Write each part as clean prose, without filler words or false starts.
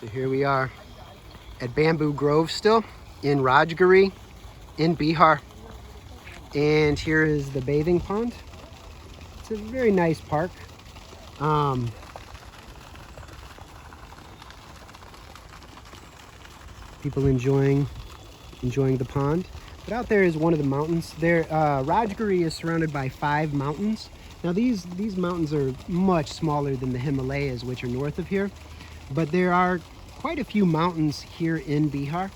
So here we are at Bamboo Grove still in Rajgiri in Bihar. And here is the bathing pond. It's a very nice park. People enjoying the pond. But out there is one of the mountains. There, Rajgiri is surrounded by 5 mountains. Now these mountains are much smaller than the Himalayas, which are north of here. But there are quite a few mountains here in Bihar,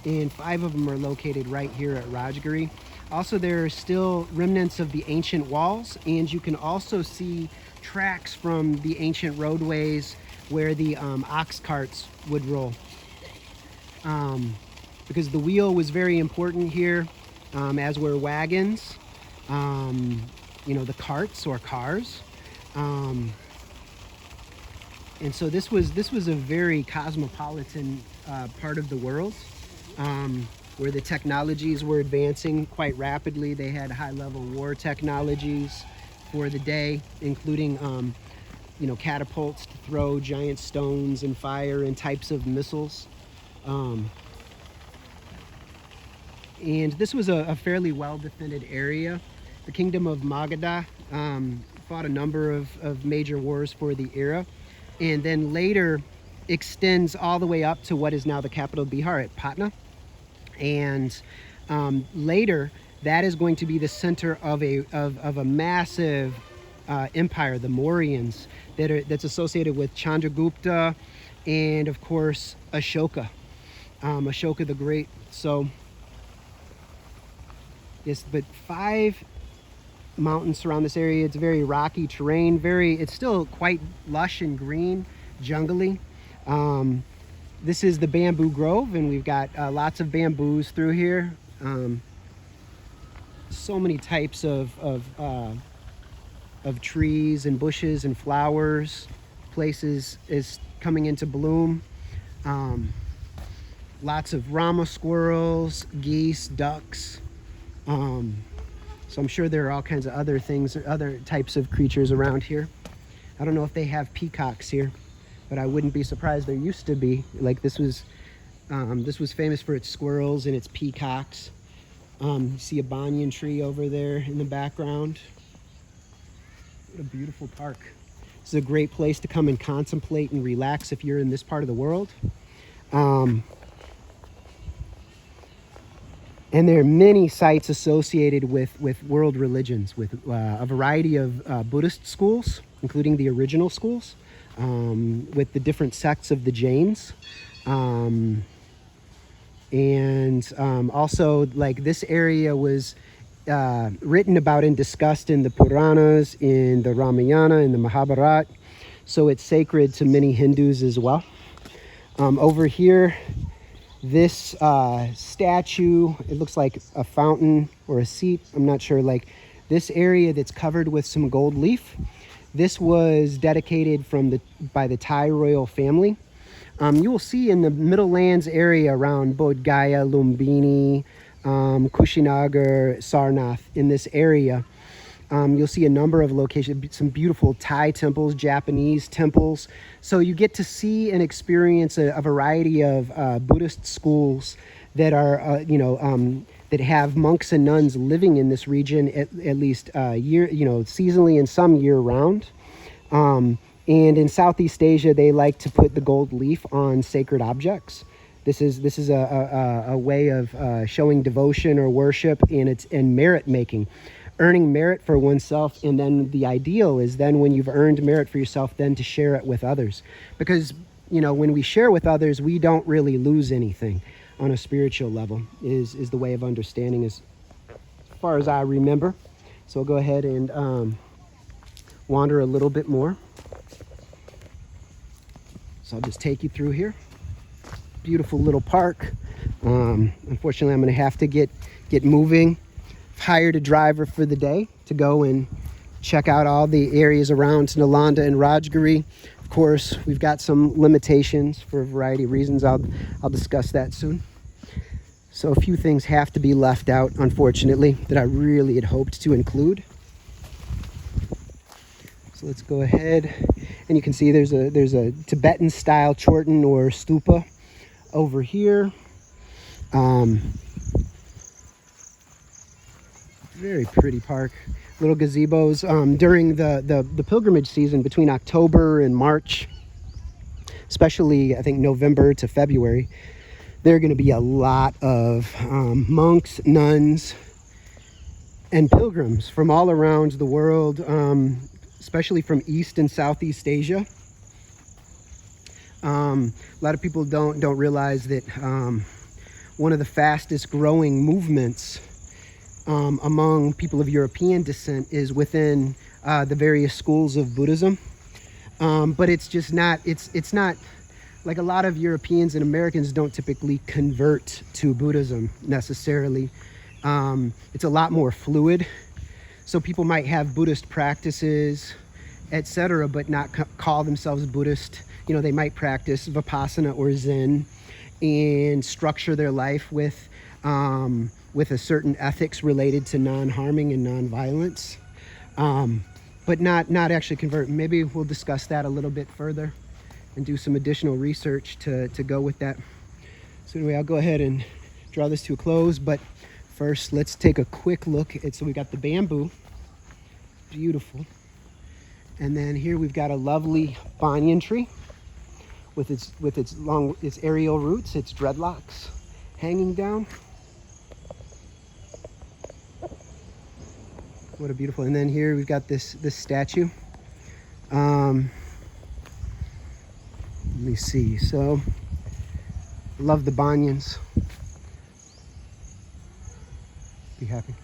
and 5 of them are located right here at Rajgiri. Also, there are still remnants of the ancient walls, and you can also see tracks from the ancient roadways where the ox carts would roll. Because the wheel was very important here, as were wagons, the carts or cars. And so this was a very cosmopolitan part of the world, where the technologies were advancing quite rapidly. They had high-level war technologies for the day, including catapults to throw giant stones and fire and types of missiles. And this was a fairly well-defended area. The Kingdom of Magadha fought a number of major wars for the era, and then later extends all the way up to what is now the capital Bihar at Patna. And later, that is going to be the center of a massive empire, the Mauryans, that's associated with Chandragupta and, of course, Ashoka. Ashoka the Great. So, yes, but 5 mountains surround this area. It's very rocky terrain. It's still quite lush and green, jungly. This is the Bamboo Grove, and we've got lots of bamboos through here. So many types of trees and bushes and flowers. Places is coming into bloom. Lots of Rama squirrels, geese, ducks. So I'm sure there are all kinds of other things, other types of creatures around here. I don't know if they have peacocks here, but I wouldn't be surprised. There used to be. Like this was famous for its squirrels and its peacocks. You see a banyan tree over there in the background. What a beautiful park. This is a great place to come and contemplate and relax if you're in this part of the world. And there are many sites associated with world religions, with a variety of Buddhist schools, including the original schools, with the different sects of the Jains. Also, like, this area was written about and discussed in the Puranas, in the Ramayana, in the Mahabharata. So it's sacred to many Hindus as well. Over here, this statue, it looks like a fountain or a seat, I'm not sure. Like this area that's covered with some gold leaf, this was dedicated by the Thai royal family. You will see in the Middle Lands area around Bodh Gaya, Lumbini, Kushinagar, Sarnath, in this area, you'll see a number of locations, some beautiful Thai temples, Japanese temples. So you get to see and experience a variety of Buddhist schools that are, that have monks and nuns living in this region at least seasonally and some year round. And in Southeast Asia, they like to put the gold leaf on sacred objects. This is a way of showing devotion or worship, and merit making. Earning merit for oneself, and then the ideal is then when you've earned merit for yourself, then to share it with others. Because, when we share with others, we don't really lose anything on a spiritual level, is the way of understanding as far as I remember. So I'll go ahead and wander a little bit more. So I'll just take you through here. Beautiful little park. Unfortunately, I'm going to have to get moving. Hired a driver for the day to go and check out all the areas around Nalanda and Rajgiri. Of course, we've got some limitations for a variety of reasons. I'll discuss that soon. So a few things have to be left out, unfortunately, that I really had hoped to include. So let's go ahead And you can see there's a Tibetan style chorten or stupa over here. Very pretty park. Little gazebos. During the pilgrimage season between October and March, especially I think November to February, there are going to be a lot of monks, nuns, and pilgrims from all around the world, especially from East and Southeast Asia. A lot of people don't realize that one of the fastest growing movements among people of European descent is within the various schools of Buddhism. But it's just not, it's not like a lot of Europeans and Americans don't typically convert to Buddhism necessarily. It's a lot more fluid. So people might have Buddhist practices, etc., but not call themselves Buddhist. You know, they might practice Vipassana or Zen and structure their life with a certain ethics related to non-harming and non-violence, but not actually convert. Maybe we'll discuss that a little bit further and do some additional research to go with that. So anyway, I'll go ahead and draw this to a close, but first let's take a quick look at, so we got the bamboo, beautiful. And then here we've got a lovely banyan tree with its aerial roots, its dreadlocks hanging down. What a beautiful, and then here we've got this statue. Let me see, so love the banyans. Be happy.